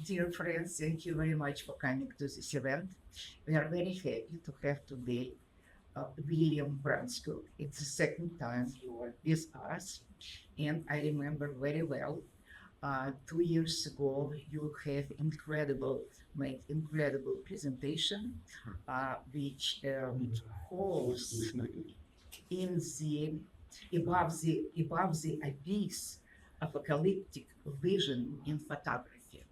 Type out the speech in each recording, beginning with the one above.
Dear friends, thank you very much for coming to this event. We are very happy to have today William Brumfield. It's the second time you are with us, and I remember very well. 2 years ago, you have made incredible presentation, which holds in the above the abyss apocalyptic vision in photography.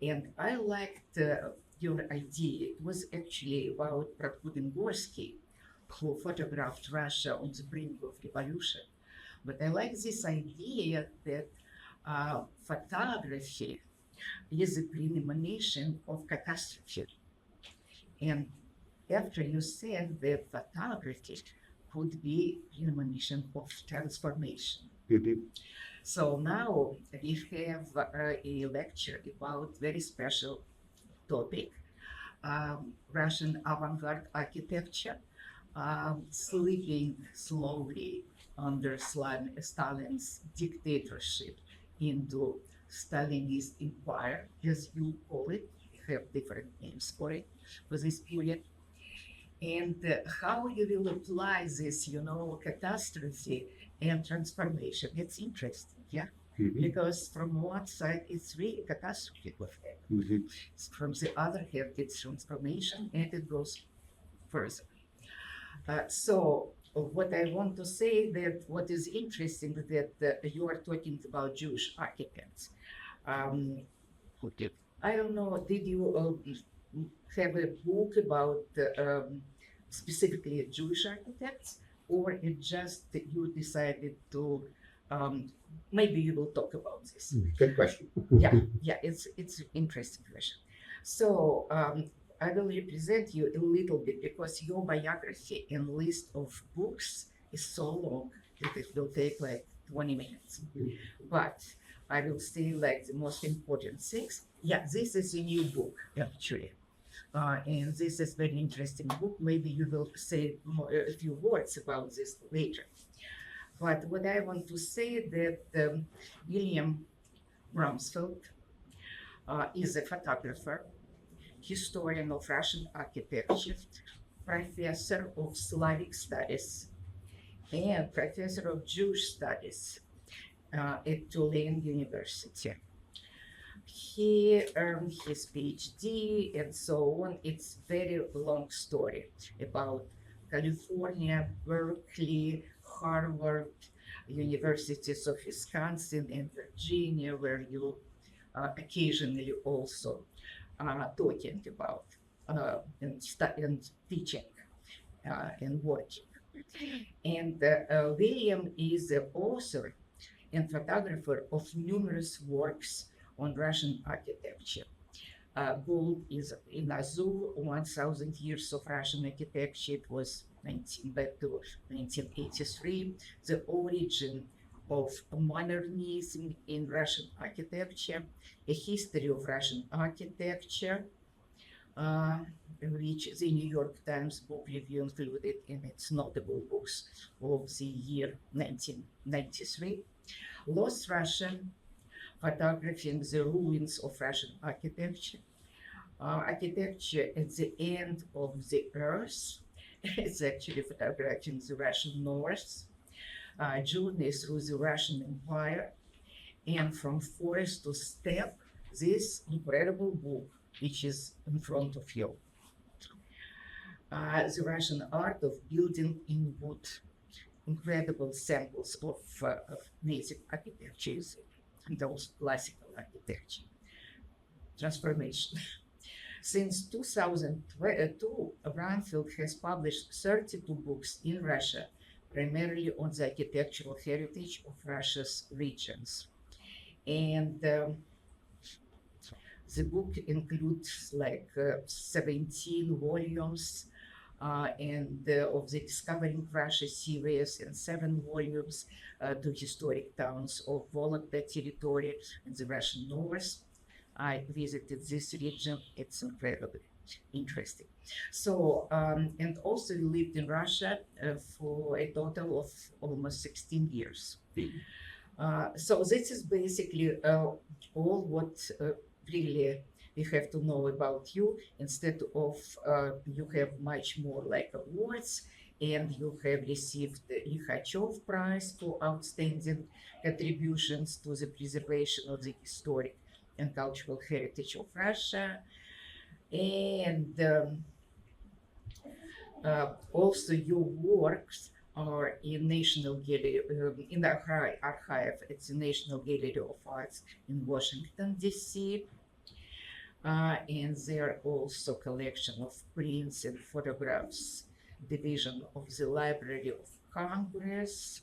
And I liked your idea. It was actually about Prokudin-Gorsky, who photographed Russia on the brink of revolution. But I like this idea that photography is a premonition of catastrophe. And after you said that photography could be premonition of transformation. So now we have a lecture about very special topic, Russian avant-garde architecture, slipping slowly under Stalin's dictatorship into Stalinist empire, as you call it. We have different names for it, for this period. And how you will apply this, catastrophe and transformation. It's interesting, yeah? Because from one side, it's really catastrophe effect. From the other hand, it's transformation and it goes further. So what I want to say that what is interesting that you are talking about Jewish architects. I don't know, did you have a book about specifically Jewish architects, or it just that you decided to maybe you will talk about this? Good question. Yeah, it's an interesting question. So I will represent you a little bit because your biography and list of books is so long that it will take like 20 minutes. But I will say like the most important things. Yeah, this is a new book actually. And this is very interesting book. Maybe you will say a few words about this later. But what I want to say that William Brumfield is a photographer, historian of Russian architecture, professor of Slavic studies, and professor of Jewish studies at Tulane University. He earned his PhD and so on. It's very long story about California, Berkeley, Harvard, universities of Wisconsin and Virginia, where you occasionally also talking about and teaching and working. And William is the author and photographer of numerous works on Russian architecture. Gold is in Azul, 1,000 Years of Russian Architecture. It was back to 1983. The origin of modernism in Russian architecture, a history of Russian architecture, which the New York Times Book Review included in its notable books of the year 1993. Lost Russian, photographing the ruins of Russian architecture. Architecture at the end of the earth. It's actually photographing the Russian north. Journey through the Russian Empire. And from forest to steppe, this incredible book, which is in front of you. The Russian art of building in wood. Incredible samples of native architectures and those classical architecture. Transformation. Since 2002, Brumfield has published 32 books in Russia, primarily on the architectural heritage of Russia's regions. And the book includes like 17 volumes and of the Discovering Russia series and 7 volumes to historic towns of Vologda territory in the Russian north. I visited this region. It's incredibly interesting. So, and also lived in Russia for a total of almost 16 years. So this is basically all what really we have to know about you instead of you have much more like awards, and you have received the Likhachov Prize for outstanding contributions to the preservation of the historic and cultural heritage of Russia. And also your works are in National Gallery, in the archive at the National Gallery of Arts in Washington, D.C. And there are also collection of prints and photographs, division of the Library of Congress,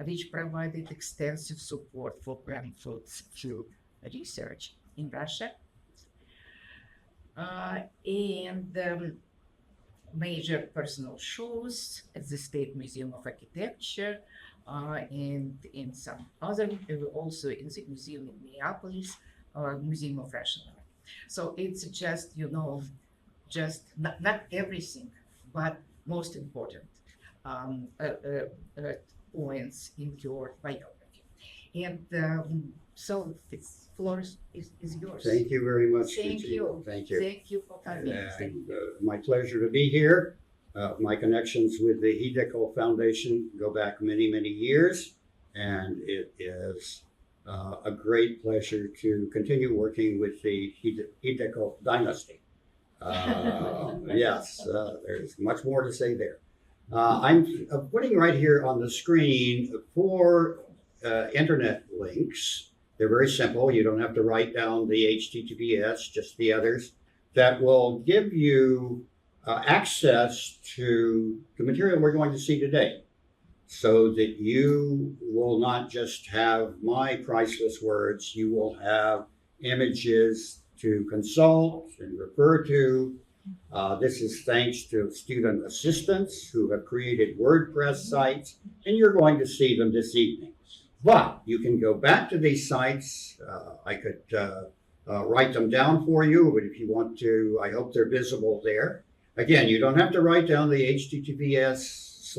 which provided extensive support for Brumfield's field research in Russia. And major personal shows at the State Museum of Architecture, and in some other, also in the museum in Minneapolis, Museum of Russian Art. So it's just, just not everything, but most important points in your biography. And so this floor is yours. Thank you very much. Thank you. Thank you. Thank you for coming. My pleasure to be here. My connections with the Hideko Foundation go back many, many years, and it is a great pleasure to continue working with the Hideko dynasty. Yes, there's much more to say there. I'm putting right here on the screen 4 internet links. They're very simple. You don't have to write down the HTTPS, just the others, that will give you access to the material we're going to see today, so that you will not just have my priceless words, you will have images to consult and refer to. This is thanks to student assistants who have created WordPress sites, and you're going to see them this evening. But you can go back to these sites. I could write them down for you, but if you want to, I hope they're visible there. Again, you don't have to write down the HTTPS/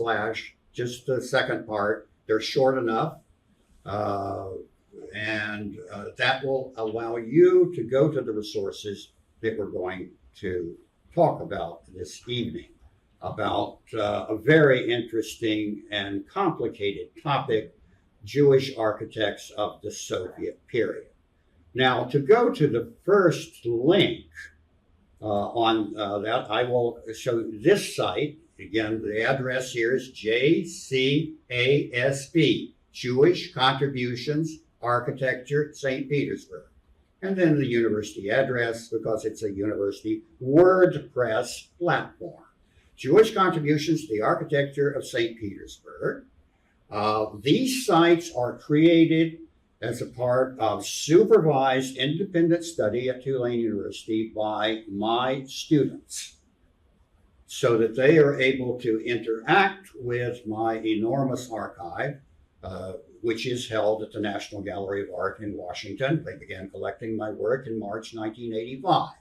just the second part. They're short enough. And that will allow you to go to the resources that we're going to talk about this evening, about a very interesting and complicated topic: Jewish architects of the Soviet period. Now, to go to the first link on that, I will show this site. Again, the address here is JCASB, Jewish Contributions, Architecture, St. Petersburg. And then the university address, because it's a university WordPress platform. Jewish Contributions to the Architecture of St. Petersburg. These sites are created as a part of supervised independent study at Tulane University by my students, so that they are able to interact with my enormous archive, which is held at the National Gallery of Art in Washington. They began collecting my work in March 1985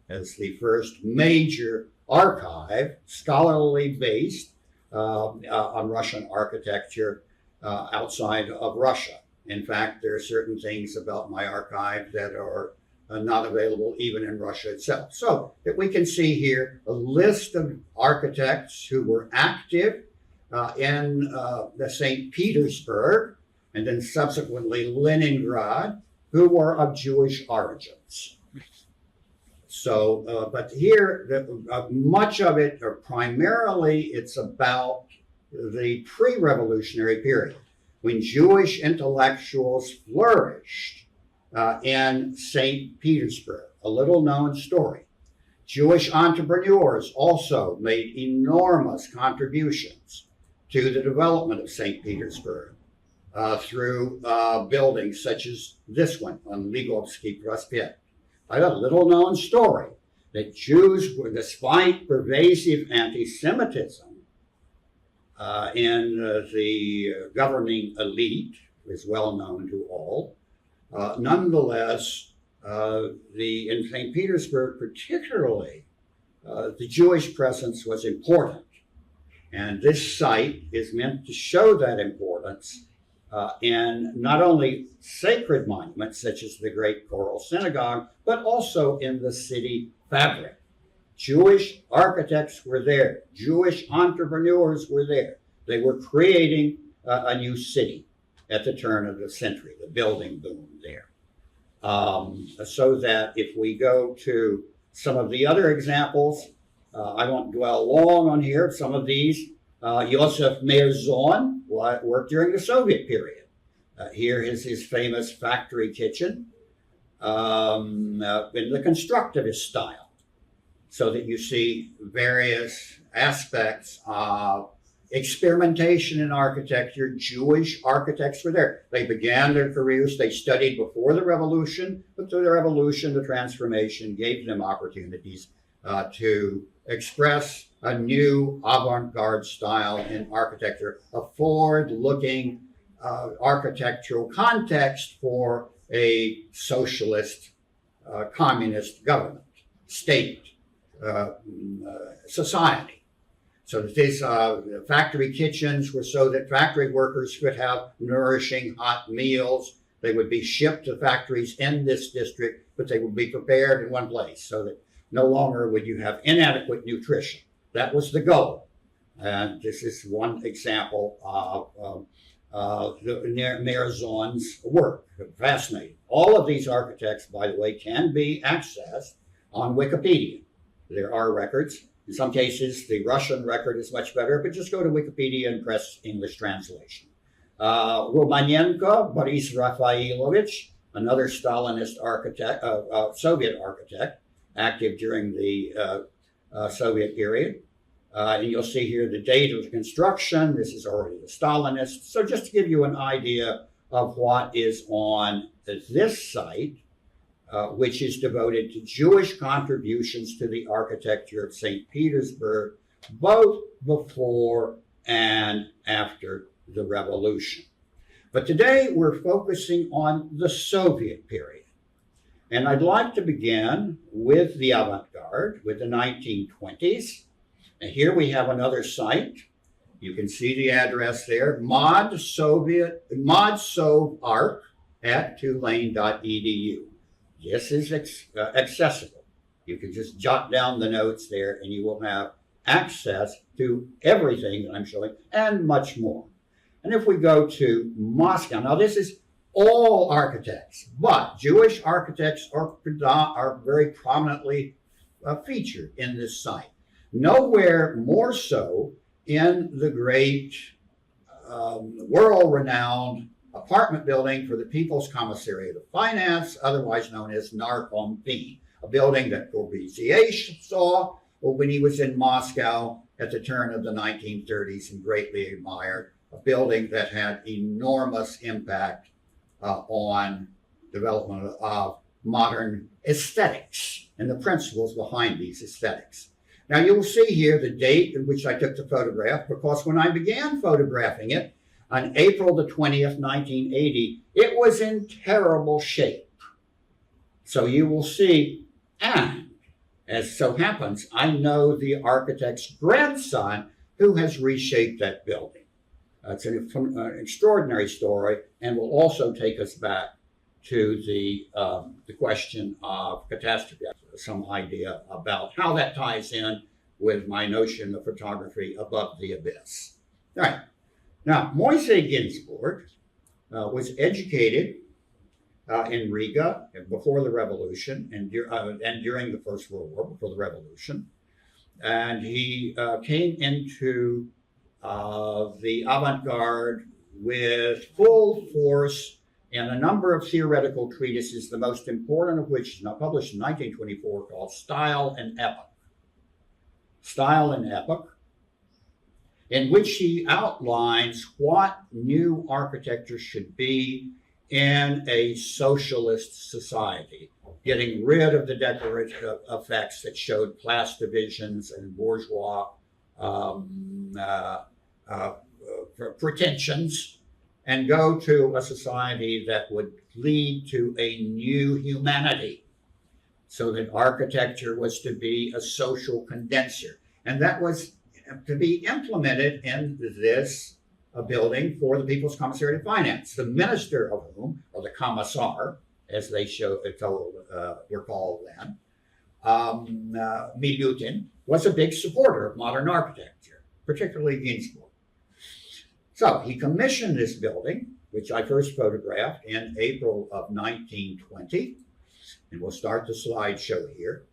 as the first major archive, scholarly based, on Russian architecture outside of Russia. In fact, there are certain things about my archive that are not available even in Russia itself. So that we can see here a list of architects who were active in the St. Petersburg and then subsequently Leningrad, who were of Jewish origins. So, but here, much of it, or primarily, it's about the pre-revolutionary period, when Jewish intellectuals flourished in St. Petersburg. A little known story. Jewish entrepreneurs also made enormous contributions to the development of St. Petersburg through buildings such as this one on Ligovsky Prospect. I got a little known story that Jews were, despite pervasive anti-Semitism in the governing elite, is well known to all, nonetheless, in St. Petersburg particularly, the Jewish presence was important. And this site is meant to show that importance in not only sacred monuments such as the Great Choral Synagogue, but also in the city fabric. Jewish architects were there. Jewish entrepreneurs were there. They were creating a new city at the turn of the century, the building boom there. So that if we go to some of the other examples, I won't dwell long on here. Some of these, Yosef Meir Zon worked during the Soviet period. Here is his famous factory kitchen in the constructivist style, so that you see various aspects of experimentation in architecture. Jewish architects were there. They began their careers, they studied before the revolution, but through the revolution, the transformation gave them opportunities to express a new avant-garde style in architecture, a forward-looking architectural context for a socialist, communist government, state, society. So that these factory kitchens were so that factory workers could have nourishing hot meals. They would be shipped to factories in this district, but they would be prepared in one place so that no longer would you have inadequate nutrition. That was the goal. And this is one example of Meir Zon's work. Fascinating. All of these architects, by the way, can be accessed on Wikipedia. There are records. In some cases, the Russian record is much better, but just go to Wikipedia and press English translation. Romanenko, Boris Raphaelovich, another Stalinist architect, Soviet architect, active during the Soviet period. And you'll see here the date of the construction. This is already the Stalinist. So just to give you an idea of what is on this site, which is devoted to Jewish contributions to the architecture of St. Petersburg, both before and after the revolution. But today we're focusing on the Soviet period. And I'd like to begin with the avant-garde, with the 1920s. And here we have another site. You can see the address there, modsov arc at tulane.edu. This is accessible. You can just jot down the notes there and you will have access to everything that I'm showing and much more. And if we go to Moscow, now this is all architects, but Jewish architects are very prominently featured in this site. Nowhere more so in the great world-renowned apartment building for the People's Commissariat of Finance, otherwise known as Narkom P, a building that Corbusier saw when he was in Moscow at the turn of the 1930s and greatly admired, a building that had enormous impact on development of modern aesthetics and the principles behind these aesthetics. Now you'll see here the date in which I took the photograph, because when I began photographing it on April the 20th, 1980, it was in terrible shape. So you will see, and as so happens, I know the architect's grandson who has reshaped that building. It's an extraordinary story and will also take us back to the question of catastrophe. Some idea about how that ties in with my notion of photography above the abyss. All right. Now, Moishe Ginsburg was educated in Riga before the revolution and during the First World War, before the revolution. And he came into the avant-garde with full force and a number of theoretical treatises, the most important of which is now published in 1924, called Style and Epoch. Style and Epoch, in which he outlines what new architecture should be in a socialist society, getting rid of the decorative effects that showed class divisions and bourgeois pretensions, and go to a society that would lead to a new humanity, so that architecture was to be a social condenser. And that was to be implemented in this a building for the People's Commissariat of Finance, the minister of whom, or the commissar, as they were called then, Milutin, was a big supporter of modern architecture, particularly Ginsburg. So he commissioned this building, which I first photographed in April of 1920. And we'll start the slideshow here.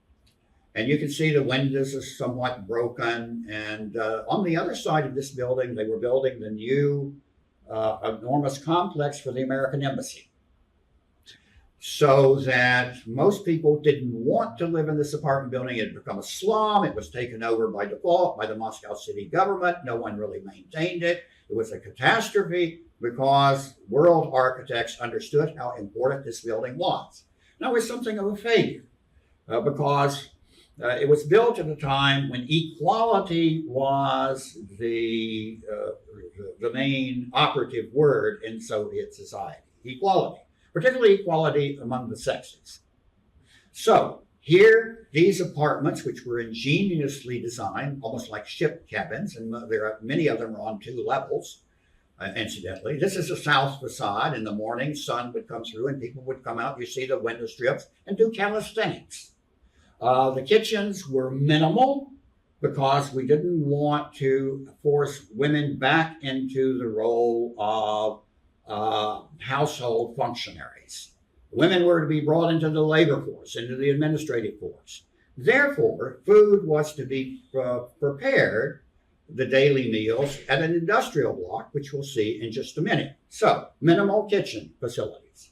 And you can see the windows are somewhat broken. And on the other side of this building, they were building the new enormous complex for the American Embassy. So that most people didn't want to live in this apartment building. It had become a slum. It was taken over by default by the Moscow city government. No one really maintained it. It was a catastrophe because world architects understood how important this building was. Now, it was something of a failure because it was built at a time when equality was the main operative word in Soviet society. Equality. Particularly equality among the sexes. So here, these apartments, which were ingeniously designed, almost like ship cabins, and many of them are on 2 levels, incidentally. This is a south facade. In the morning, sun would come through and people would come out. You see the window strips and do calisthenics. The kitchens were minimal because we didn't want to force women back into the role of household functionaries. Women were to be brought into the labor force, into the administrative force. Therefore, food was to be prepared, the daily meals, at an industrial block, which we'll see in just a minute. So, minimal kitchen facilities.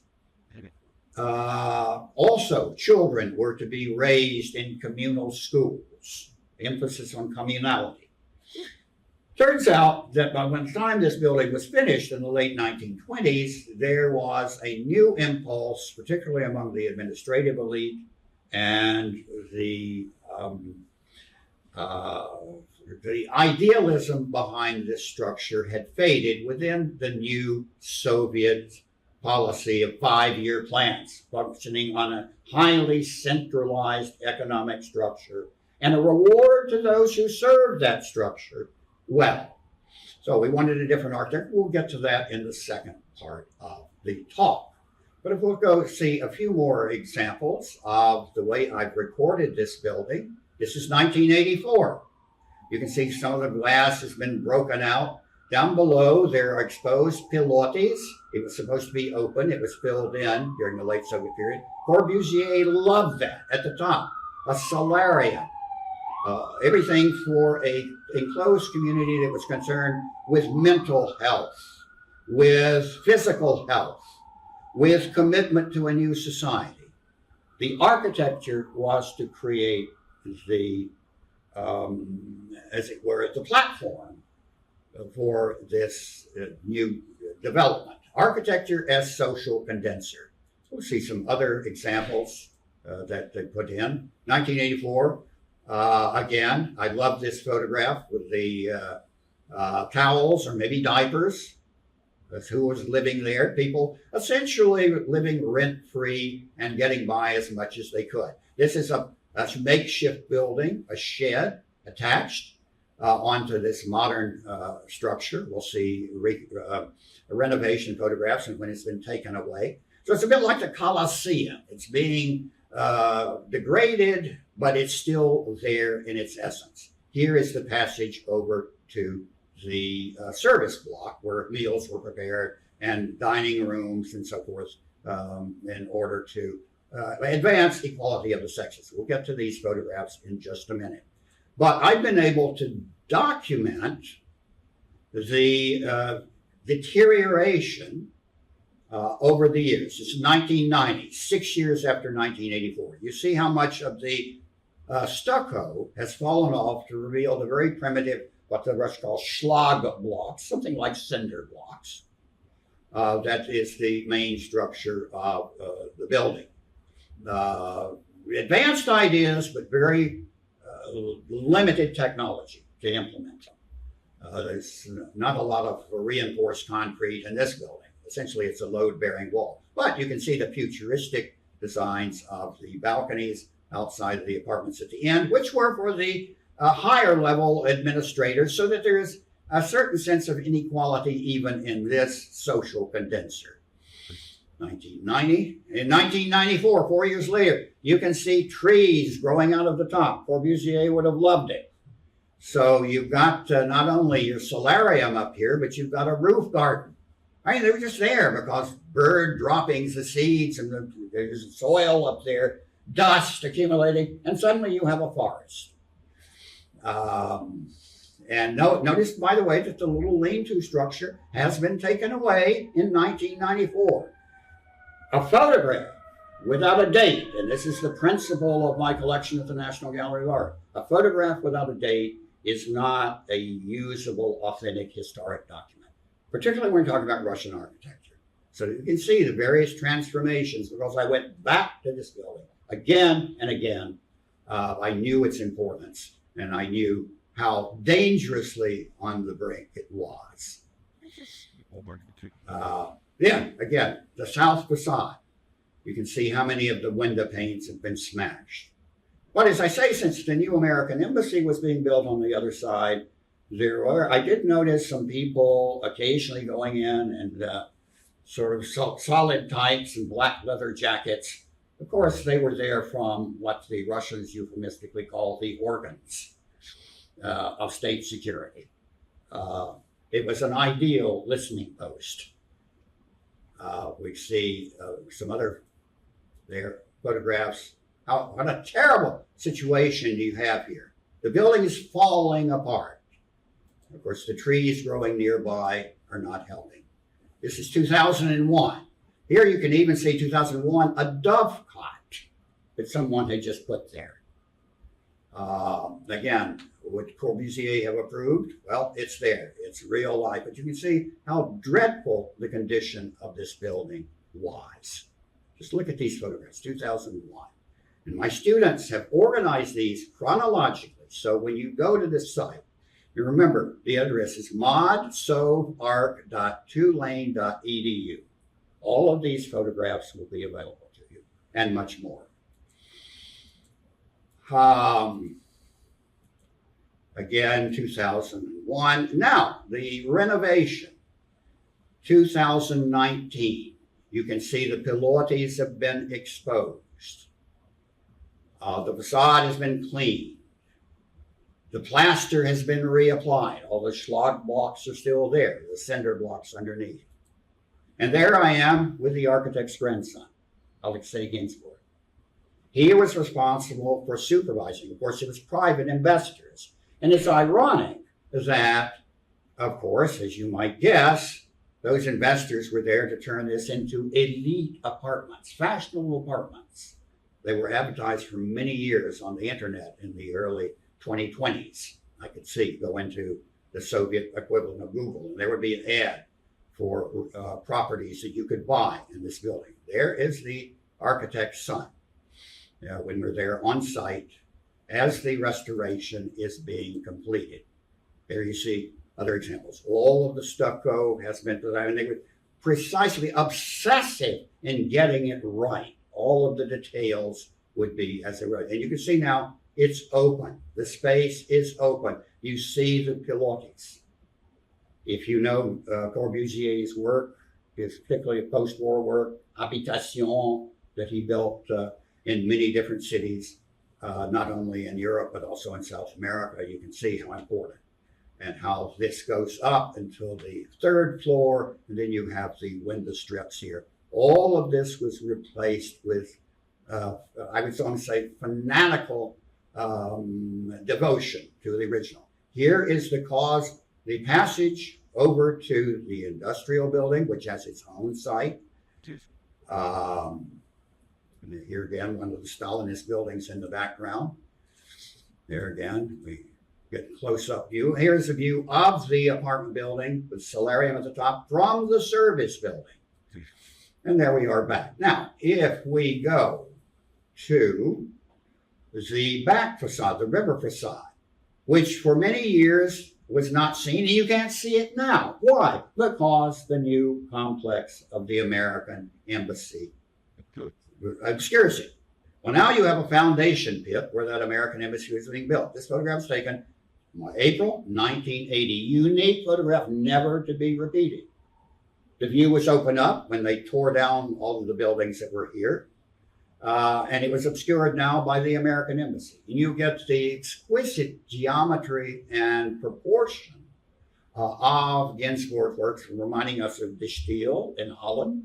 Also, children were to be raised in communal schools, emphasis on communality. Turns out that by the time this building was finished in the late 1920s, there was a new impulse, particularly among the administrative elite, and the idealism behind this structure had faded within the new Soviet policy of 5-year plans, functioning on a highly centralized economic structure, and a reward to those who served that structure well. So we wanted a different architect. We'll get to that in the second part of the talk. But if we'll go see a few more examples of the way I've recorded this building. This is 1984. You can see some of the glass has been broken out. Down below, there are exposed pilotis. It was supposed to be open. It was filled in during the late Soviet period. Corbusier loved that at the top. A solarium. Everything for an enclosed community that was concerned with mental health, with physical health, with commitment to a new society. The architecture was to create the, as it were, the platform for this new development. Architecture as social condenser. We'll see some other examples that they put in. 1984. Again, I love this photograph with the towels or maybe diapers. That's who was living there. People essentially living rent-free and getting by as much as they could. This is a makeshift building, a shed attached onto this modern structure. We'll see renovation photographs and when it's been taken away. So it's a bit like the Colosseum. It's being degraded, but it's still there in its essence. Here is the passage over to the service block where meals were prepared and dining rooms and so forth in order to advance equality of the sexes. We'll get to these photographs in just a minute. But I've been able to document the deterioration over the years. This is 1990, 6 years after 1984. You see how much of the stucco has fallen off to reveal the very primitive, what the Russians call schlag blocks, something like cinder blocks. That is the main structure of the building. Advanced ideas, but very limited technology to implement them. There's not a lot of reinforced concrete in this building. Essentially, it's a load-bearing wall. But you can see the futuristic designs of the balconies outside of the apartments at the end, which were for the higher level administrators, so that there is a certain sense of inequality even in this social condenser. 1990. In 1994, 4 years later, you can see trees growing out of the top. Corbusier would have loved it. So you've got not only your solarium up here, but you've got a roof garden. I mean, they were just there because bird droppings, the seeds, and there's soil up there, dust accumulating, and suddenly you have a forest. And notice, by the way, that the little lean-to structure has been taken away in 1994. A photograph without a date, and this is the principle of my collection at the National Gallery of Art. A photograph without a date is not a usable, authentic historic document, particularly when we're talking about Russian architecture. So you can see the various transformations because I went back to this building again and again. I knew its importance, and I knew how dangerously on the brink it was. Again, the south facade. You can see how many of the window panes have been smashed. But as I say, since the new American embassy was being built on the other side, I did notice some people occasionally going in and sort of solid tights and black leather jackets. Of course, they were there from what the Russians euphemistically call the organs of state security. It was an ideal listening post. We see some other photographs. What a terrible situation you have here. The building is falling apart. Of course, the trees growing nearby are not helping. This is 2001. Here you can even see 2001, a dovecot that someone had just put there. Again, would Corbusier have approved? Well, it's there. It's real life. But you can see how dreadful the condition of this building was. Just look at these photographs, 2001. And my students have organized these chronologically. So when you go to this site, you remember the address is modsovarch.tulane.edu. All of these photographs will be available to you and much more. Again, 2001. Now, the renovation, 2019. You can see the pilotis have been exposed. The facade has been cleaned. The plaster has been reapplied. All the schlag blocks are still there, the cinder blocks underneath. And there I am with the architect's grandson, Alexei Ginsburg. He was responsible for supervising. Of course, it was private investors. And it's ironic that, of course, as you might guess, those investors were there to turn this into elite apartments, fashionable apartments. They were advertised for many years on the internet in the early 2020s. I could see, go into the Soviet equivalent of Google, and there would be an ad for properties that you could buy in this building. There is the architect's son. When we're there on site, as the restoration is being completed. There you see other examples. All of the stucco has been designed, and they were precisely obsessive in getting it right. All of the details would be as they were. And you can see now it's open. The space is open. You see the pilotis. If you know Corbusier's work, his particularly post-war work, Habitation, that he built in many different cities, not only in Europe, but also in South America, you can see how important and how this goes up until the third floor, and then you have the window strips here. All of this was replaced with, I would almost say, fanatical devotion to the original. Here is the passage over to the industrial building, which has its own site. And here again, one of the Stalinist buildings in the background. There again, we get close-up view. Here's a view of the apartment building with solarium at the top from the service building. And there we are back. Now, if we go to the back facade, the river facade, which for many years was not seen, and you can't see it now. Why? Because the new complex of the American embassy obscures it. Well, now you have a foundation pit where that American embassy was being built. This photograph was taken April 1980, unique photograph, never to be repeated. The view was opened up when they tore down all of the buildings that were here. And it was obscured now by the American Embassy. And you get the exquisite geometry and proportion of Ginsburg works, reminding us of De Stijl in Holland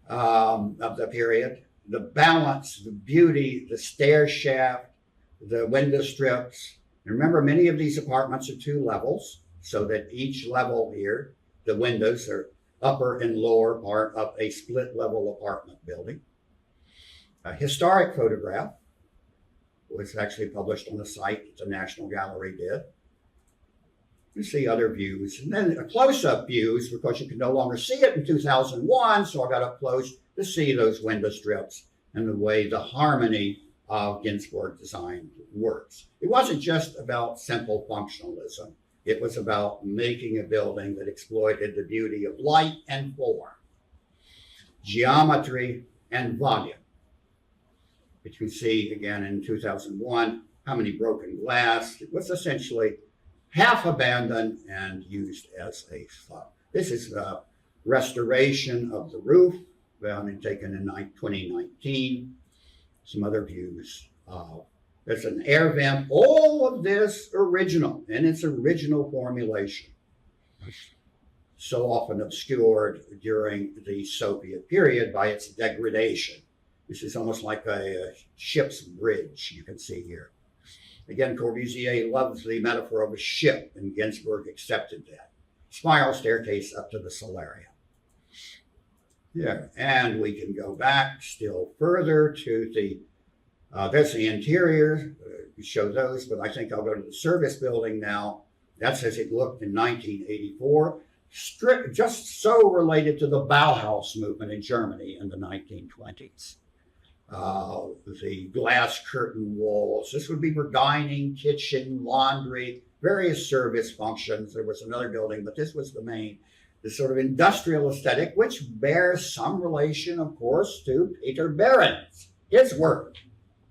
of the period. The balance, the beauty, the stair shaft, the window strips. And remember, many of these apartments are 2 levels, so that each level here, the windows are upper and lower part of a split level apartment building. A historic photograph was actually published on the site that the National Gallery did. You see other views, and then close-up views, because you can no longer see it in 2001, so I got up close to see those window strips and the way the harmony of Ginsburg design works. It wasn't just about simple functionalism. It was about making a building that exploited the beauty of light and form, geometry and volume. But you see again in 2001 how many broken glass. It was essentially half abandoned and used as a slum. This is the restoration of the roof, found and taken in 2019. Some other views. There's an air vent. All of this original in its original formulation. So often obscured during the Soviet period by its degradation. This is almost like a ship's bridge, you can see here. Again, Corbusier loves the metaphor of a ship, and Ginsburg accepted that. Spiral staircase up to the solarium. Yeah, and we can go back still further to the, there's the interior, we show those, but I think I'll go to the service building now. That's as it looked in 1984. Just so related to the Bauhaus movement in Germany in the 1920s. The glass curtain walls. This would be for dining, kitchen, laundry, various service functions. There was another building, but this was the main. This sort of industrial aesthetic, which bears some relation, of course, to Peter Behrens, his work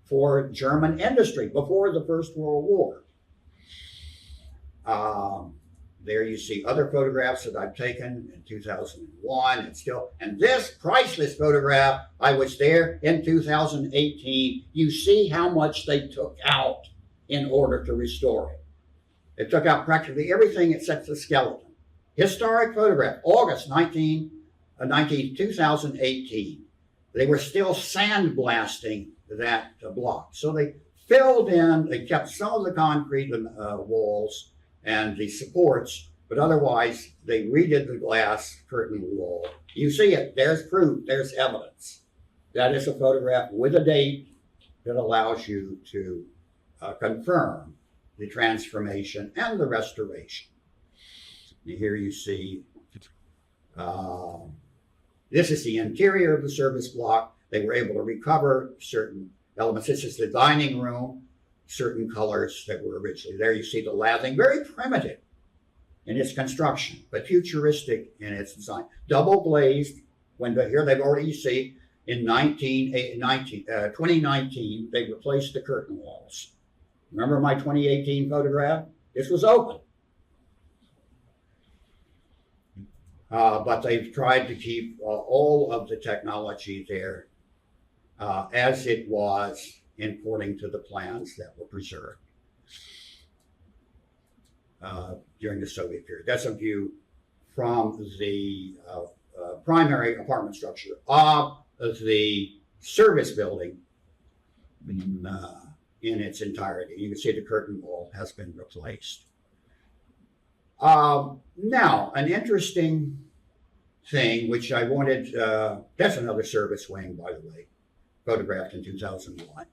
for German industry before the First World War. There you see other photographs that I've taken in 2001 and this priceless photograph, I was there in 2018. You see how much they took out in order to restore it. They took out practically everything except the skeleton. Historic photograph, August 2018. They were still sandblasting that block. So they filled in, they kept some of the concrete walls and the supports, but otherwise they redid the glass curtain wall. You see it, there's proof, there's evidence. That is a photograph with a date that allows you to confirm the transformation and the restoration. Here you see, this is the interior of the service block. They were able to recover certain elements. This is the dining room, certain colors that were originally there. You see the lathing, very primitive in its construction, but futuristic in its design. Double glazed window here. They've already, you see, in 2019, they replaced the curtain walls. Remember my 2018 photograph? This was open. But they've tried to keep all of the technology there as it was according to the plans that were preserved during the Soviet period. That's a view from the primary apartment structure of the service building in its entirety. You can see the curtain wall has been replaced. Now, an interesting thing which I wanted, that's another service wing, by the way, photographed in 2001.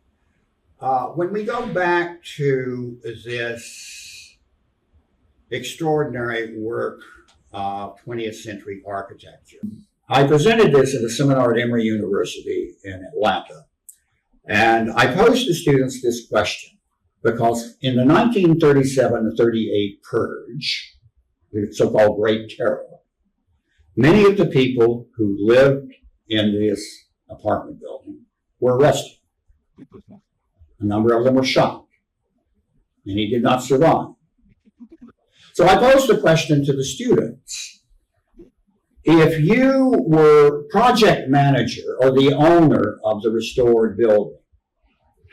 When we go back to this extraordinary work of 20th century architecture, I presented this at a seminar at Emory University in Atlanta. And I posed to students this question because in the 1937 to 38 purge, the so-called Great Terror, many of the people who lived in this apartment building were arrested. A number of them were shot. and he did not survive. So I posed the question to the students. If you were project manager or the owner of the restored building,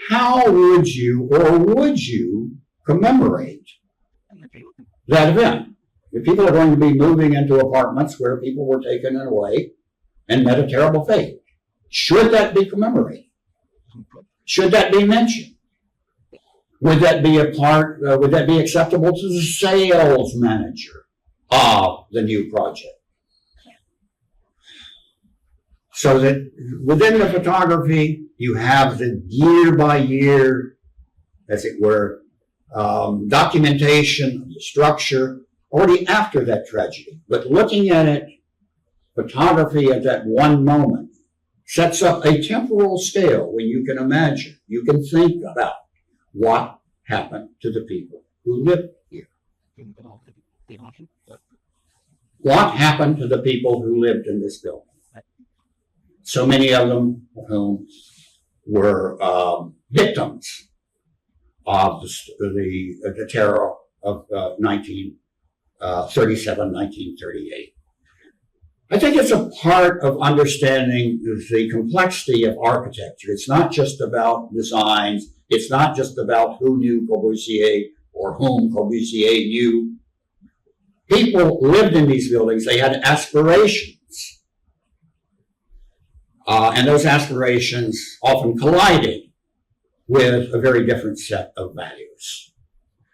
how would you commemorate that event? If people are going to be moving into apartments where people were taken away and met a terrible fate, should that be commemorated? Should that be mentioned? Would that be would that be acceptable to the sales manager of the new project? So that within the photography, you have the year by year, as it were, documentation of the structure already after that tragedy. But looking at it, photography at that one moment sets up a temporal scale when you can imagine, you can think about what happened to the people who lived here. What happened to the people who lived in this building? So many of them whom were victims of the terror of 1937, 1938. I think it's a part of understanding the complexity of architecture. It's not just about designs. It's not just about who knew Corbusier or whom Corbusier knew. People lived in these buildings. They had aspirations. And those aspirations often collided with a very different set of values.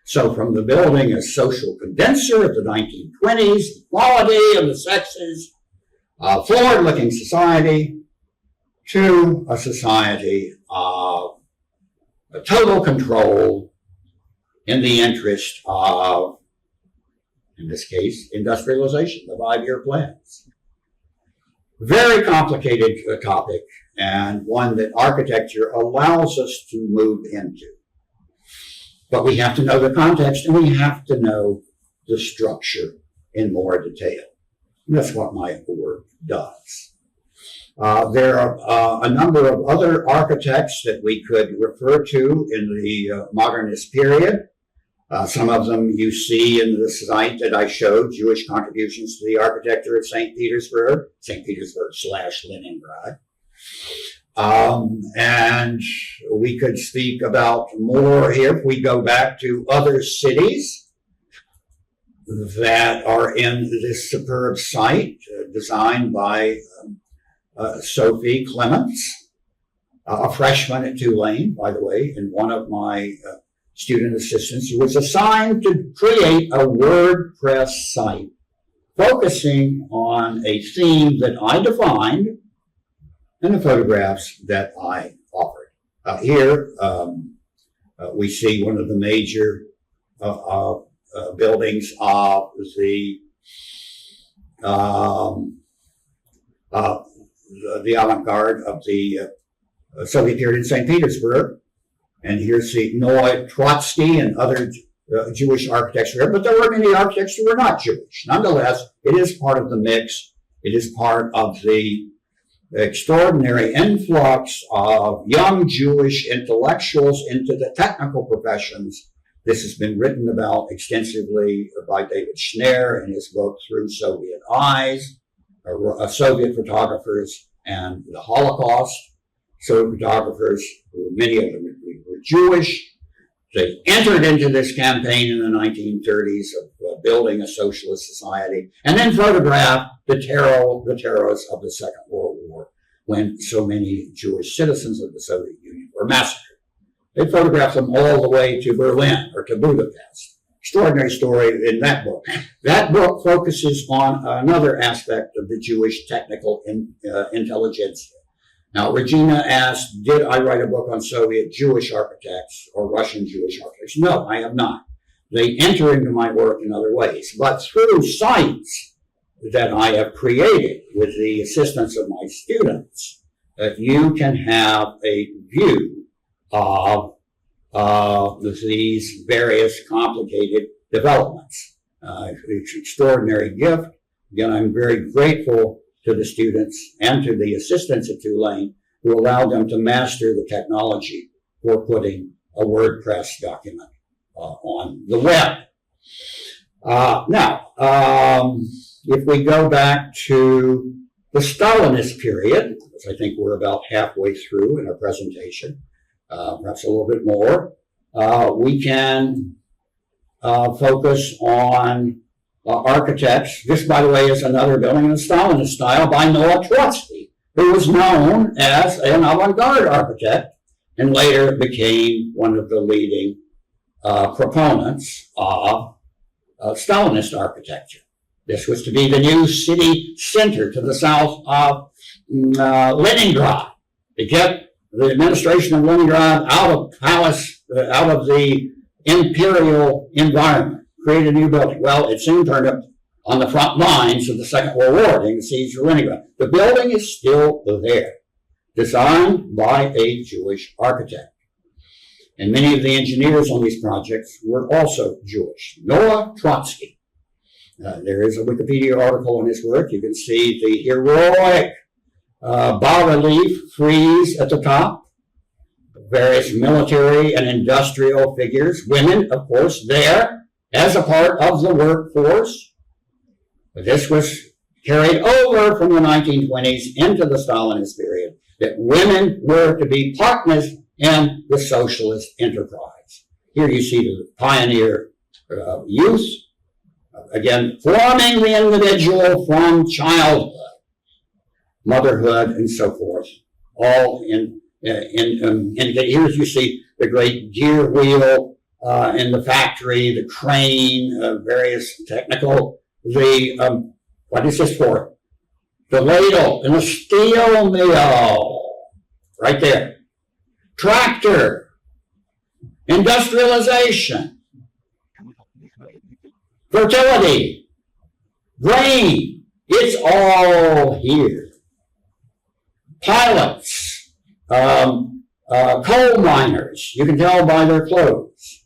So from the building as social condenser of the 1920s, equality of the sexes, forward-looking society, to a society of total control in the interest of, in this case, industrialization, the 5-year plans. Very complicated topic, and one that architecture allows us to move into. But we have to know the context, and we have to know the structure in more detail. And that's what my work does. There are a number of other architects that we could refer to in the modernist period. Some of them you see in the site that I showed, Jewish contributions to the architecture of St. Petersburg / Leningrad. And we could speak about more here if we go back to other cities that are in this superb site designed by Sophie Clements, a freshman at Tulane, by the way, and one of my student assistants who was assigned to create a WordPress site focusing on a theme that I defined and the photographs that I offered. Here we see one of the major buildings of the avant-garde of the Soviet period in St. Petersburg. And here's the Noy Trotsky and other Jewish architects here, but there were many architects who were not Jewish. Nonetheless, it is part of the mix. It is part of the extraordinary influx of young Jewish intellectuals into the technical professions. This has been written about extensively by David Schneer in his book Through Soviet Eyes, Soviet photographers and the Holocaust. Soviet photographers, many of them were Jewish. They entered into this campaign in the 1930s of building a socialist society, and then photographed the terrors of the Second World War, when so many Jewish citizens of the Soviet Union were massacred. They photographed them all the way to Berlin or to Budapest. Extraordinary story in that book. That book focuses on another aspect of the Jewish technical intelligentsia. Now, Regina asked, did I write a book on Soviet Jewish architects or Russian Jewish architects? No, I have not. They enter into my work in other ways. But through sites that I have created with the assistance of my students, you can have a view of these various complicated developments. It's an extraordinary gift. Again, I'm very grateful to the students and to the assistants at Tulane who allowed them to master the technology for putting a WordPress document on the web. Now, if we go back to the Stalinist period, which I think we're about halfway through in our presentation, perhaps a little bit more, we can focus on architects. This, by the way, is another building in the Stalinist style by Noah Trotsky, who was known as an avant-garde architect and later became one of the leading proponents of Stalinist architecture. This was to be the new city center to the south of Leningrad, to get the administration of Leningrad out of the imperial environment, create a new building. Well, it soon turned up on the front lines of the Second World War during the siege of Leningrad. The building is still there, designed by a Jewish architect. And many of the engineers on these projects were also Jewish. Noah Trotsky. There is a Wikipedia article on his work. You can see the heroic bas-relief frieze at the top, various military and industrial figures, women, of course, there as a part of the workforce. But this was carried over from the 1920s into the Stalinist period, that women were to be partners in the socialist enterprise. Here you see the pioneer youth, again, forming the individual from childhood, motherhood, and so forth, all in here you see the great gear wheel in the factory, the crane, various technical, what is this for? The ladle in the steel mill, right there. Tractor, industrialization, fertility, grain, it's all here. Pilots, coal miners, you can tell by their clothes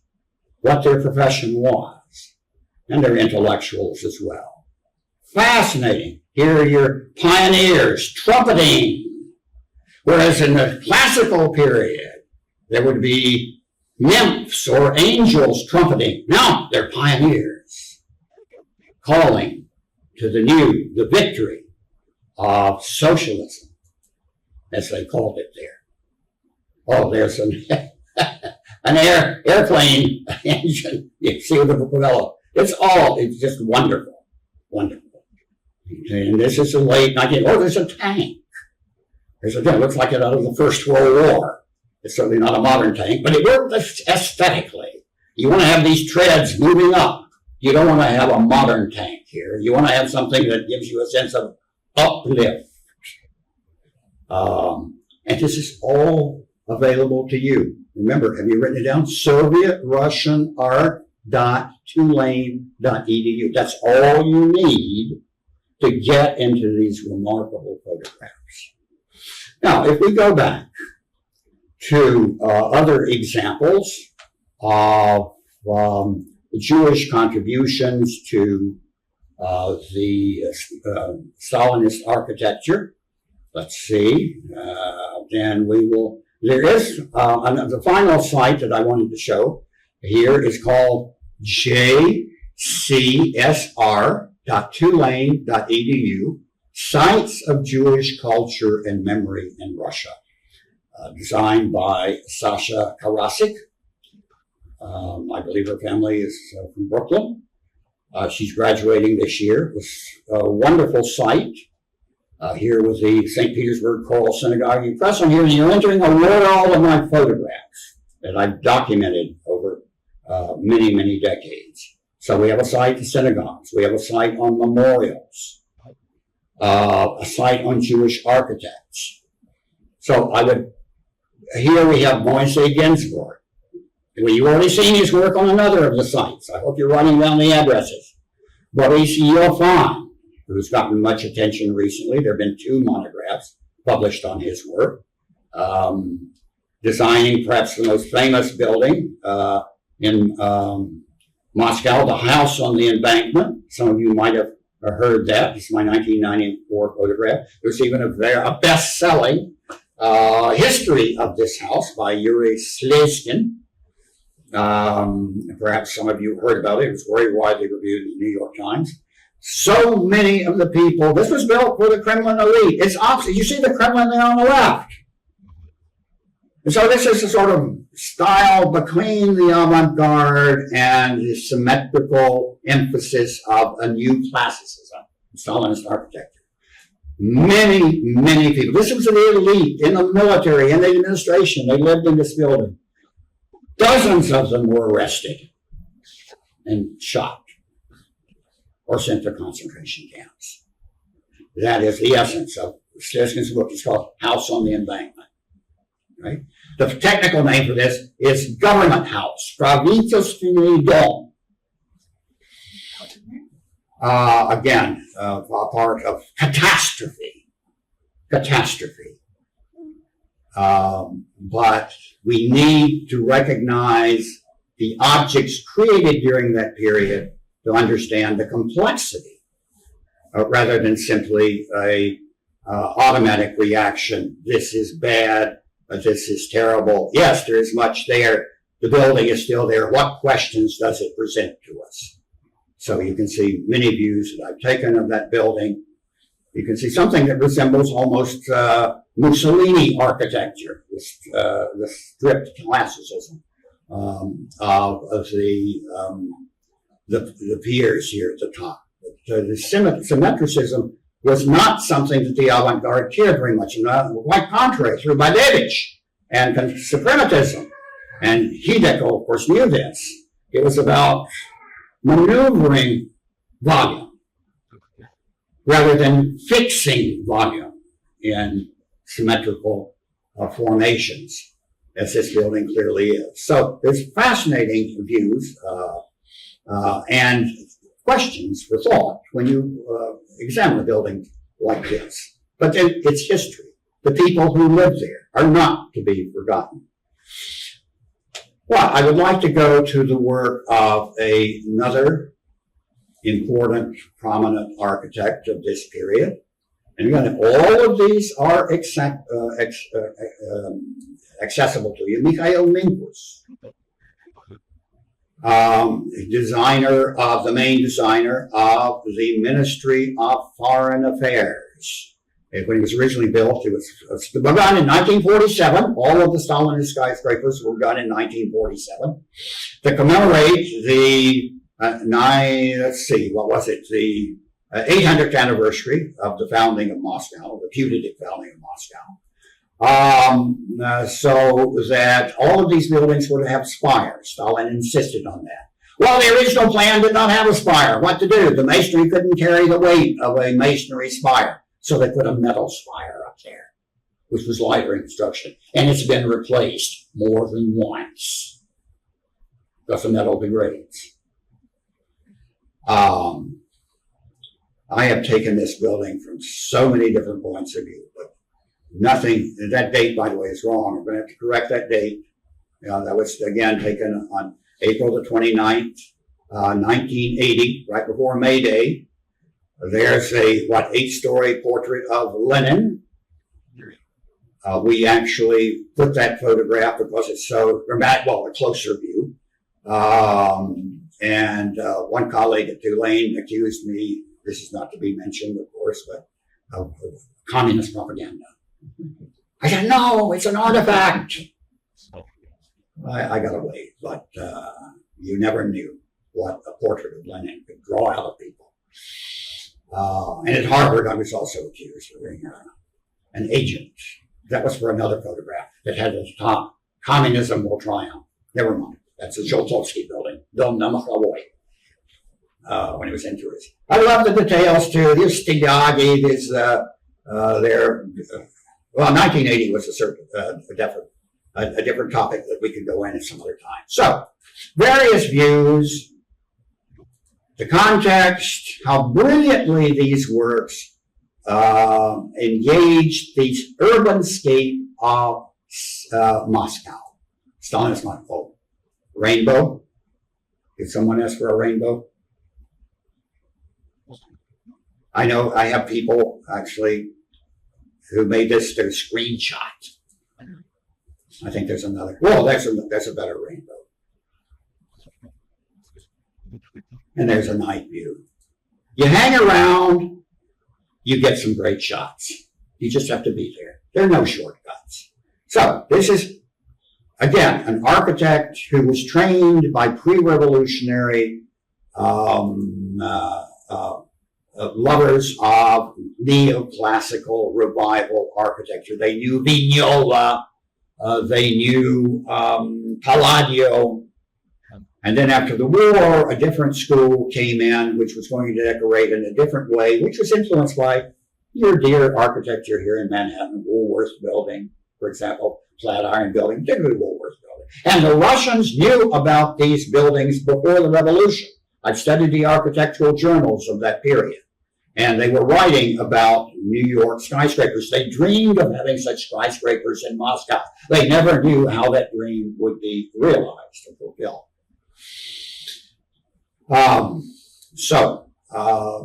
what their profession was, and their intellectuals as well. Fascinating. Here are your pioneers trumpeting. Whereas in the classical period, there would be nymphs or angels trumpeting. Now they're pioneers, calling to the victory of socialism, as they called it there. Oh, there's an airplane engine. You see with the propeller. It's just wonderful, wonderful. And this is the late 19th. Oh, there's a tank. It looks like it out of the First World War. It's certainly not a modern tank, but it worked aesthetically. You want to have these treads moving up. You don't want to have a modern tank here. You want to have something that gives you a sense of uplift. And this is all available to you. Remember, have you written it down? SovietRussianArt.tulane.edu. That's all you need to get into these remarkable photographs. Now, if we go back to other examples of Jewish contributions to the Stalinist architecture, let's see, then we will, there is, the final site that I wanted to show here is called jcsr.tulane.edu, Sites of Jewish Culture and Memory in Russia, designed by Sasha Karasik. I believe her family is from Brooklyn. She's graduating this year. It's a wonderful site here with the St. Petersburg Choral Synagogue. You press on here and you're entering a world of my photographs that I've documented over many, many decades. So we have a site for synagogues. We have a site on memorials. A site on Jewish architects. So here we have Moishe Ginsburg. You've already seen his work on another of the sites. I hope you're writing down the addresses. Boris Yofan, who's gotten much attention recently. There have been 2 monographs published on his work. Designing perhaps the most famous building in Moscow, the house on the embankment. Some of you might have heard that. This is my 1994 photograph. There's even a best-selling history of this house by Yuri Slezkin. Perhaps some of you heard about it. It was very widely reviewed in the New York Times. So many of the people, this was built for the Kremlin elite. It's opposite. You see the Kremlin there on the left. And so this is a sort of style between the avant-garde and the symmetrical emphasis of a new classicism, Stalinist architecture. Many, many people. This was the elite in the military, in the administration. They lived in this building. Dozens of them were arrested and shot or sent to concentration camps. That is the essence of Stiskin's book. It's called House on the Embankment. Right? The technical name for this is Government House, Правительственный дом. Again, a part of catastrophe. But we need to recognize the objects created during that period to understand the complexity, rather than simply a automatic reaction. This is bad, this is terrible. Yes, there is much there. The building is still there. What questions does it present to us? So you can see many views that I've taken of that building. You can see something that resembles almost Mussolini architecture, the stripped classicism of the piers here at the top. The symmetricism was not something that the avant-garde cared very much about. Quite contrary, through Badevich and suprematism. And Hideko, of course, knew this. It was about maneuvering volume rather than fixing volume in symmetrical formations, as this building clearly is. So there's fascinating views and questions for thought when you examine a building like this. But then its history, the people who lived there, are not to be forgotten. Well, I would like to go to the work of another important, prominent architect of this period. And again, all of these are accessible to you. Mikhail Minkus, the main designer of the Ministry of Foreign Affairs. When it was originally built, it was begun in 1947. All of the Stalinist skyscrapers were done in 1947 to commemorate the the 800th anniversary of the founding of Moscow, the putative founding of Moscow. So that all of these buildings were to have spires. Stalin insisted on that. Well, the original plan did not have a spire. What to do? The masonry couldn't carry the weight of a masonry spire. So they put a metal spire up there, which was lighter in construction. And it's been replaced more than once because the metal degrades. I have taken this building from so many different points of view, but nothing, that date, by the way, is wrong. I'm going to have to correct that date. That was, again, taken on April the 29th, 1980, right before May Day. There's a, 8-story portrait of Lenin. We actually put that photograph because it's so dramatic, a closer view. And one colleague at Tulane accused me, this is not to be mentioned, of course, but of communist propaganda. I said, no, it's an artifact. I got away, but you never knew what a portrait of Lenin could draw out of people. And at Harvard, I was also accused of being an agent. That was for another photograph that had at the top, communism will triumph. Never mind. That's the Zoltovsky building, Dom na Machaloy, when he was into it. I love the details too. There's Stigyagi, there's 1980 was a different topic that we could go in at some other time. So, various views, the context, how brilliantly these works engaged the urban scape of Moscow. Stalinist Moscow. Rainbow. Did someone ask for a rainbow? I know I have people actually who made this their screenshot. I think there's another. Well, that's a better rainbow. and there's a night view. You hang around, you get some great shots. You just have to be there. There are no shortcuts. So this is, again, an architect who was trained by pre-revolutionary lovers of neoclassical revival architecture. They knew Vignola, they knew Palladio, and then after the war, a different school came in, which was going to decorate in a different way, which was influenced by your dear architecture here in Manhattan, Woolworth Building, for example, Flatiron Building, particularly Woolworth Building. And the Russians knew about these buildings before the revolution. I've studied the architectural journals of that period, and they were writing about New York skyscrapers. They dreamed of having such skyscrapers in Moscow. They never knew how that dream would be realized or fulfilled.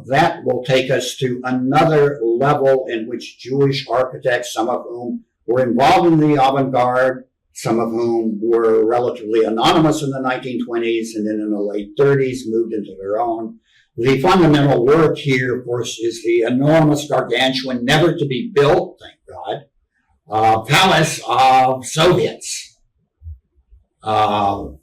That will take us to another level in which Jewish architects, some of whom were involved in the avant-garde, some of whom were relatively anonymous in the 1920s, and then in the late 30s moved into their own. The fundamental work here, of course, is the enormous, gargantuan, never to be built, thank God, palace of Soviets. And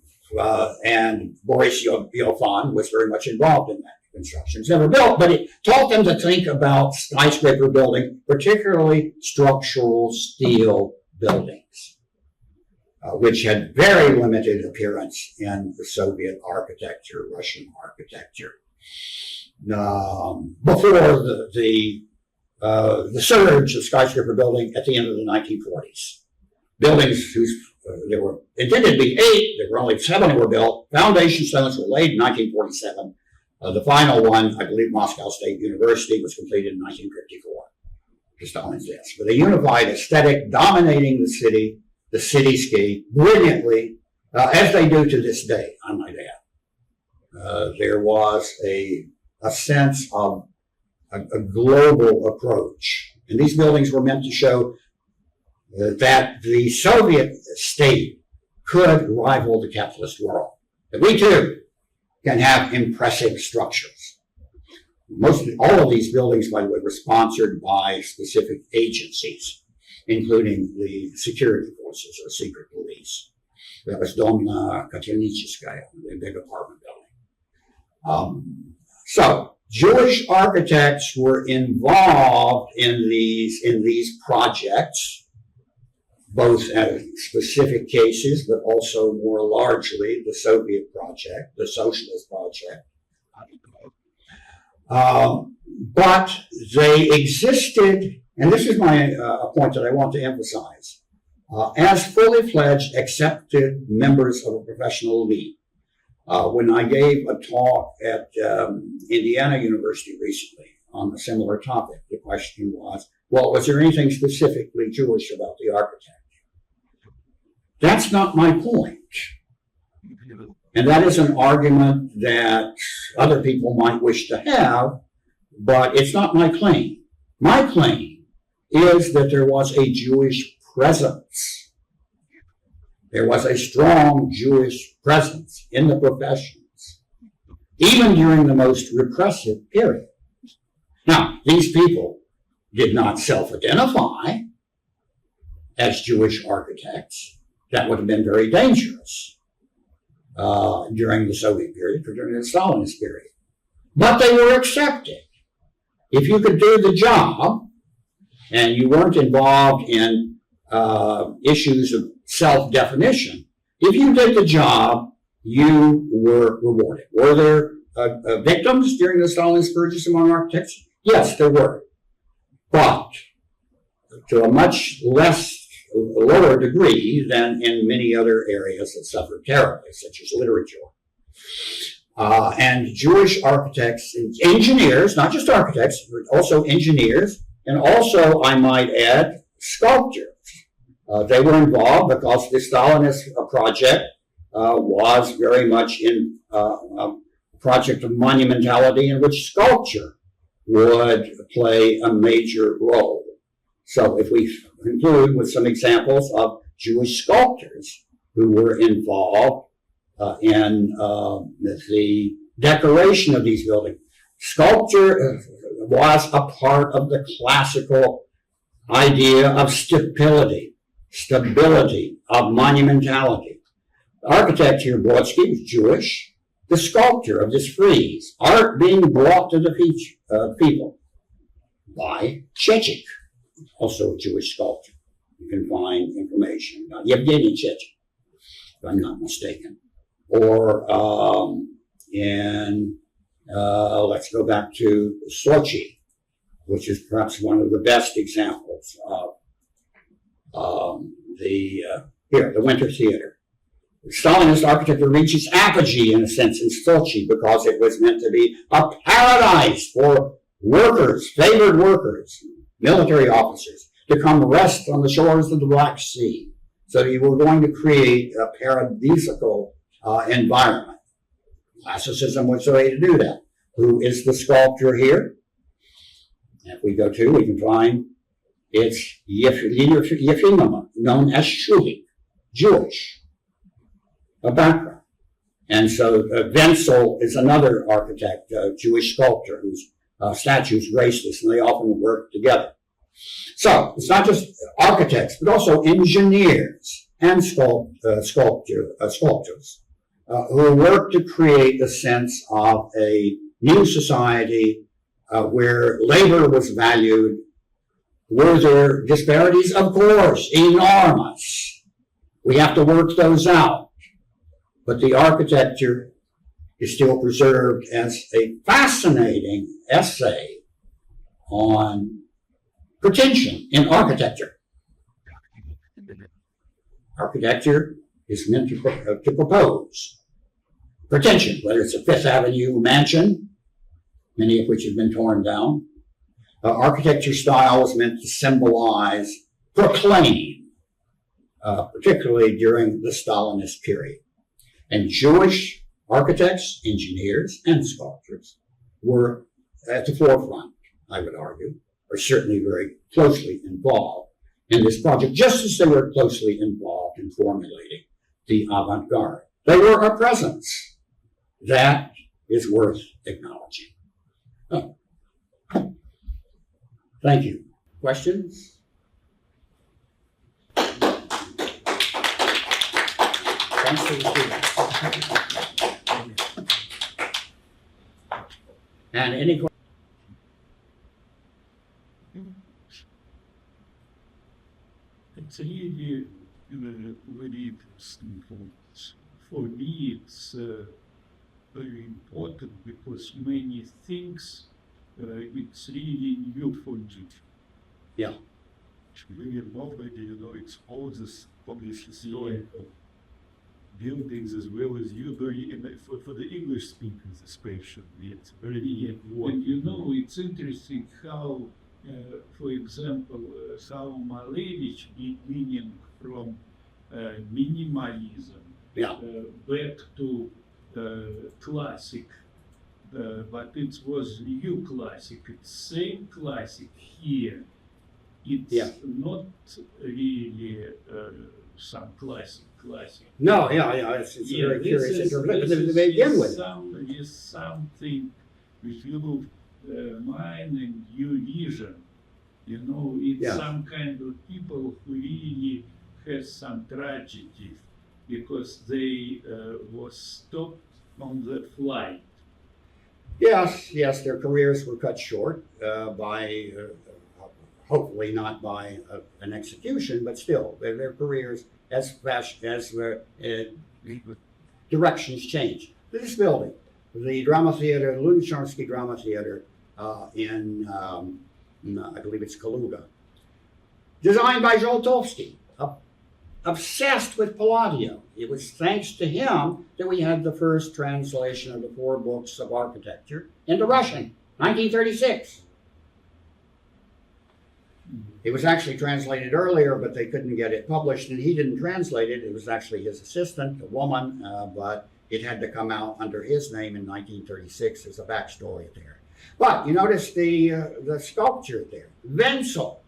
Boris Yeltsin was very much involved in that construction. It's never built, but it taught them to think about skyscraper building, particularly structural steel buildings, which had very limited appearance in the Soviet architecture, Russian architecture. Before the surge of skyscraper building at the end of the 1940s. Buildings whose there were intended to be 8, there were only 7 that were built. Foundation stones were laid in 1947. The final one, I believe Moscow State University, was completed in 1954. To Stalin's death. With a unified aesthetic dominating the cityscape, brilliantly, as they do to this day, I might add. There was a sense of a global approach. And these buildings were meant to show that the Soviet state could rival the capitalist world. That we too can have impressive structures. All of these buildings, by the way, were sponsored by specific agencies, including the security forces or secret police. That was Dom Katernicheskaya, the big apartment building. So Jewish architects were involved in these projects, both in specific cases, but also more largely the Soviet project, the socialist project. But they existed, and this is a point that I want to emphasize, as fully fledged, accepted members of a professional elite. When I gave a talk at Indiana University recently on a similar topic, the question was, well, was there anything specifically Jewish about the architect? That's not my point. And that is an argument that other people might wish to have, but it's not my claim. My claim is that there was a Jewish presence. There was a strong Jewish presence in the professions, even during the most repressive period. Now, these people did not self-identify as Jewish architects. That would have been very dangerous during the Soviet period or during the Stalinist period. But they were accepted. If you could do the job and you weren't involved in issues of self-definition, if you did the job, you were rewarded. Were there victims during the Stalinist purges among architects? Yes, there were. But to a much lower degree than in many other areas that suffered terribly, such as literature. And Jewish architects, engineers, not just architects, but also engineers, and also, I might add, sculptors. They were involved because the Stalinist project was very much in a project of monumentality in which sculpture would play a major role. So if we conclude with some examples of Jewish sculptors who were involved in the decoration of these buildings. Sculpture was a part of the classical idea of stability, of monumentality. The architect here, Brodsky, was Jewish. The sculptor of this frieze, art being brought to the people by Chechik, also a Jewish sculptor. You can find information about Yevgeny Chechik, if I'm not mistaken. Or let's go back to Sochi, which is perhaps one of the best examples of the Winter Theater. Stalinist architecture reached its apogee, in a sense, in Sochi because it was meant to be a paradise for workers, favored workers, military officers, to come rest on the shores of the Black Sea. So you were going to create a paradisiacal environment. Classicism was the way to do that. Who is the sculptor here? If we go to, we can find it's Yefimova, known as Shulik, Jewish. A background. And so Wenzel is another architect, Jewish sculptor, whose statues grace this, and they often work together. So it's not just architects, but also engineers and sculptors who work to create a sense of a new society where labor was valued. Were there disparities? Of course, enormous. We have to work those out. But the architecture is still preserved as a fascinating essay on pretension in architecture. Architecture is meant to propose pretension, whether it's a Fifth Avenue mansion, many of which have been torn down. Architecture style is meant to symbolize, proclaim, particularly during the Stalinist period. And Jewish architects, engineers, and sculptors were at the forefront, I would argue, or certainly very closely involved in this project, just as they were closely involved in formulating the avant-garde. They were a presence. That is worth acknowledging. Oh. Thank you. Questions? Thanks for the students. And any questions? It's really very interesting. For me, it's very important because many things it's really new for me. Yeah. Really nobody, it's all this published historical buildings as well as for the English speakers especially. It's very important. And it's interesting how, for example, how Malevich meaning from minimalism back to classic, but it was new classic. It's same classic here. It's not really some classic. No, it's a very curious interpretation. But they begin with is something with your mind and your vision. It's some kind of people who really has some tragedy because they was stopped on the flight. Yes, their careers were cut short by, hopefully not by an execution, but still, their careers as directions change. This building, the Drama Theater, the Lunacharsky Drama Theater in I believe it's Kaluga, designed by Zoltovsky, obsessed with Palladio. It was thanks to him that we had the first translation of the 4 books of architecture into Russian, 1936. It was actually translated earlier, but they couldn't get it published, and he didn't translate it. It was actually his assistant, a woman, but it had to come out under his name in 1936 as a backstory there. But you notice the sculpture there, Wenzel.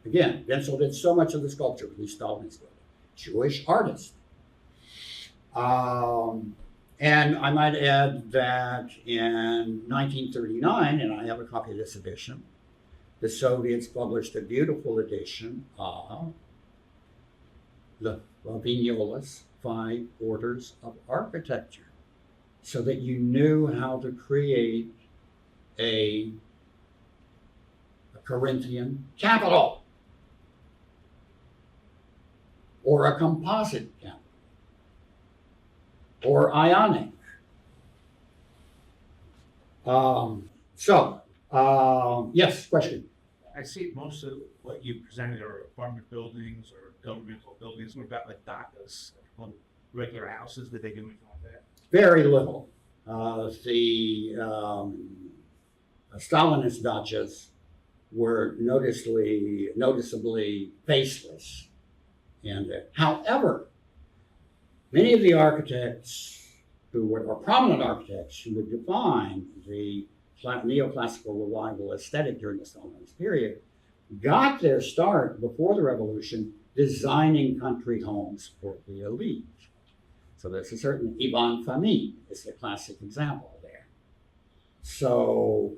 Again, Wenzel did so much of the sculpture, at least Stalin's building. Jewish artist. And I might add that in 1939, and I have a copy of this edition, the Soviets published a beautiful edition of the Vignola's Five Orders of Architecture, so that you knew how to create a Corinthian capital or a composite capital or ionic. Yes, question. I see most of what you presented are apartment buildings or governmental buildings. What about like dakas, regular houses that they do anything like that? Very little. The Stalinist dachas were noticeably faceless. And however, many of the architects or prominent architects who would define the neoclassical revival aesthetic during the Stalinist period got their start before the revolution designing country homes for the elite. So there's a certain Ivan Fomine is the classic example there. So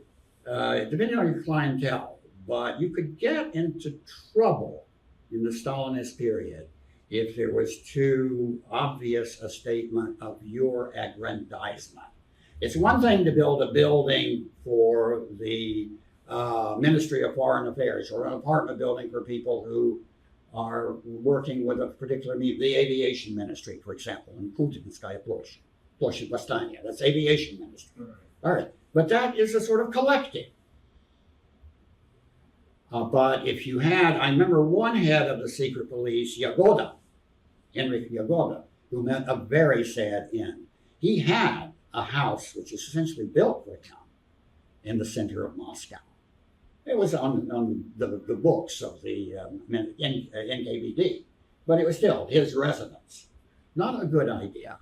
depending on your clientele, but you could get into trouble in the Stalinist period if there was too obvious a statement of your aggrandizement. It's one thing to build a building for the Ministry of Foreign Affairs or an apartment building for people who are working with a particular, the aviation ministry, for example, in Putinskaya Ploshchad Восстания. That's aviation ministry. All right, but that is a sort of collective. But if you had, I remember one head of the secret police, Yagoda, Henryk Yagoda, who met a very sad end. He had a house which is essentially built for him in the center of Moscow. It was on the books of the NKVD, but it was still his residence. Not a good idea.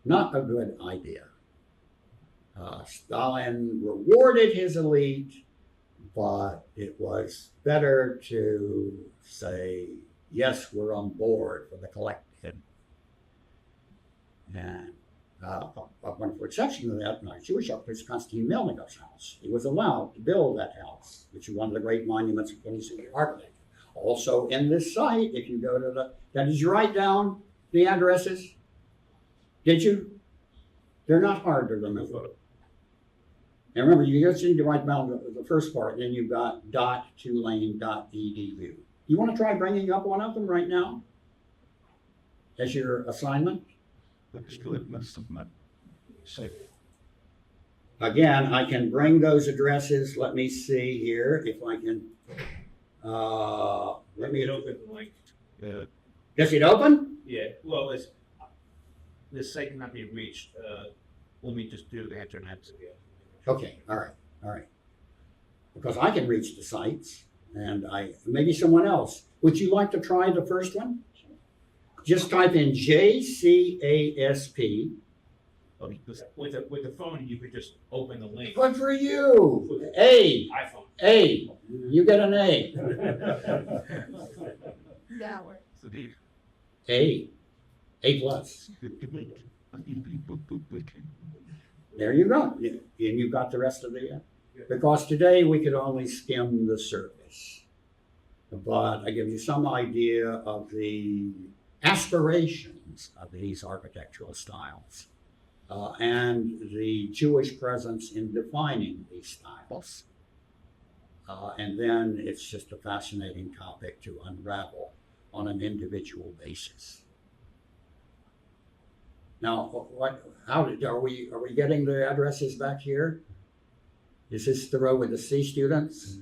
Not a good idea. Stalin rewarded his elite, but it was better to say, yes, we're on board for the collective. And a wonderful exception to that, not Jewish architect, Konstantin Melnikov's house. He was allowed to build that house, which is one of the great monuments of 20th century architecture. Also in this site, if you go to did you write down the addresses? Did you? They're not hard to remember. And remember, you just need to write down the first part, and then you've got .tulane.edu. You want to try bringing up one of them right now as your assignment? Again, I can bring those addresses. Let me see here if I can. Let me open the link. Does it open? Yeah. Well, this site cannot be reached. Let me just do the internet. Okay. All right. Because I can reach the sites, and maybe someone else. Would you like to try the first one? Just type in JCASP. With the phone, you could just open the link. Good for you. A. iPhone. A. You get an A. That works. A. A plus. There you go. And you've got the rest of the, because today we could only skim the surface. But I give you some idea of the aspirations of these architectural styles and the Jewish presence in defining these styles. And then it's just a fascinating topic to unravel on an individual basis. Now, are we getting the addresses back here? Is this the row with the C students?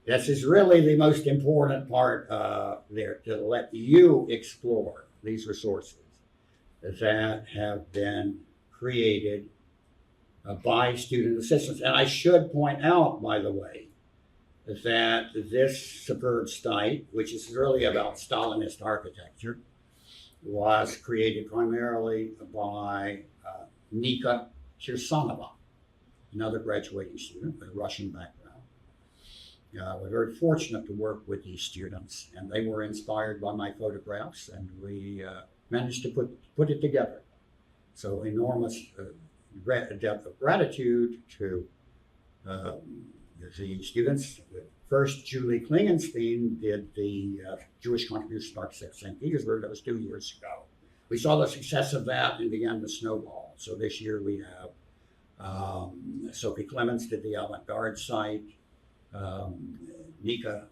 This is really the most important part there, to let you explore these resources that have been created by student assistants. And I should point out, by the way, that this superb site, which is really about Stalinist architecture, was created primarily by Nika Kirsanova, another graduating student with a Russian background. we're very fortunate to work with these students, and they were inspired by my photographs, and we managed to put it together. So enormous depth of gratitude to the students. First, Julie Klingenstein did the Jewish Contribution to Architecture St. Petersburg. That was 2 years ago. We saw the success of that and began to snowball. So this year we have Sophie Clements did the avant-garde site. Nika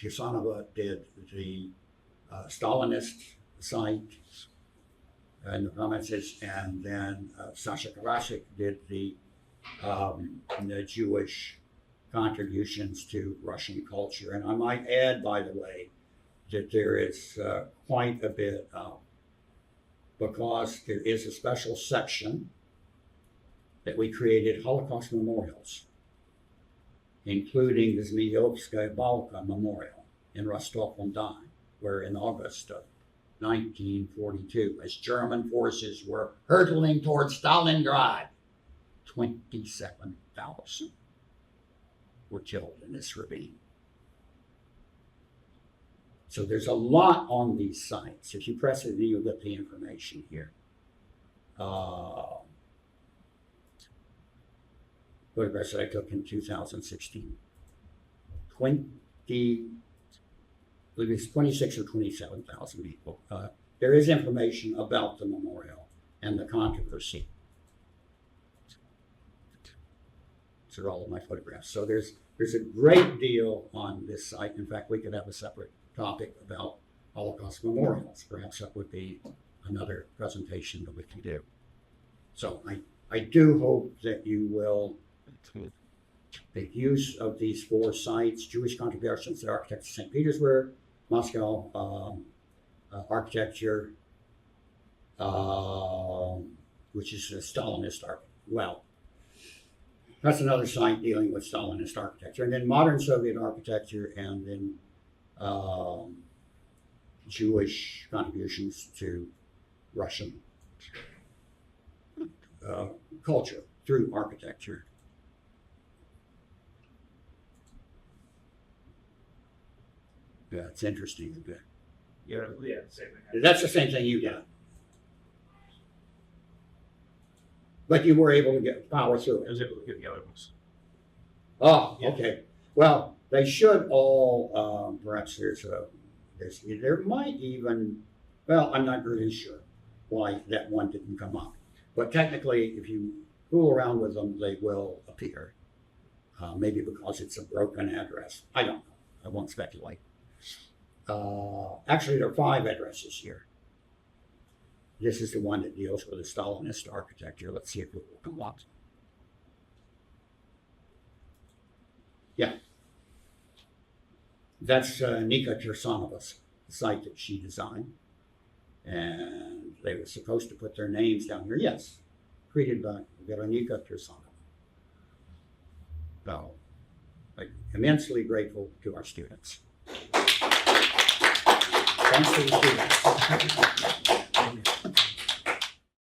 Kirsanova did the Stalinist site and the provinces, and then Sasha Karasik did the Jewish contributions to Russian culture. And I might add, by the way, that there is quite a bit of, because there is a special section that we created, Holocaust memorials, including the Zmeyovskaya Balka Memorial in Rostov-on-Don, where in August of 1942, as German forces were hurtling towards Stalingrad, 27,000 were killed in this ravine. So there's a lot on these sites. If you press it, you'll get the information here. Photographs that I took in 2016. 26 or 27,000 people. There is information about the memorial and the controversy. These are all of my photographs. So there's a great deal on this site. In fact, we could have a separate topic about Holocaust memorials. Perhaps that would be another presentation that we can do. So I do hope that you will make use of these 4 sites: Jewish Contributions to Architecture St. Petersburg, Moscow Architecture, which is a Stalinist art. Well, that's another site dealing with Stalinist architecture, and then modern Soviet architecture, and then Jewish contributions to Russian culture through architecture. Yeah, it's interesting. Yeah, same thing. That's the same thing you got. But you were able to get power through I it. was able to get the other ones. Oh, Yeah. okay. Well, they should all, perhaps there might even, well, I'm not really sure why that one didn't come up. But technically, if you fool around with them, they will appear. Maybe because it's a broken address. I don't know. I won't speculate. Actually, there are 5 addresses here. This is the one that deals with the Stalinist architecture. Let's see if it will come up. Yeah. That's Nika Kirsanovas, the site that she designed. And they were supposed to put their names down here. Yes, created by Veronika Kirsanova. So, I'm immensely grateful to our students. Thanks to the students.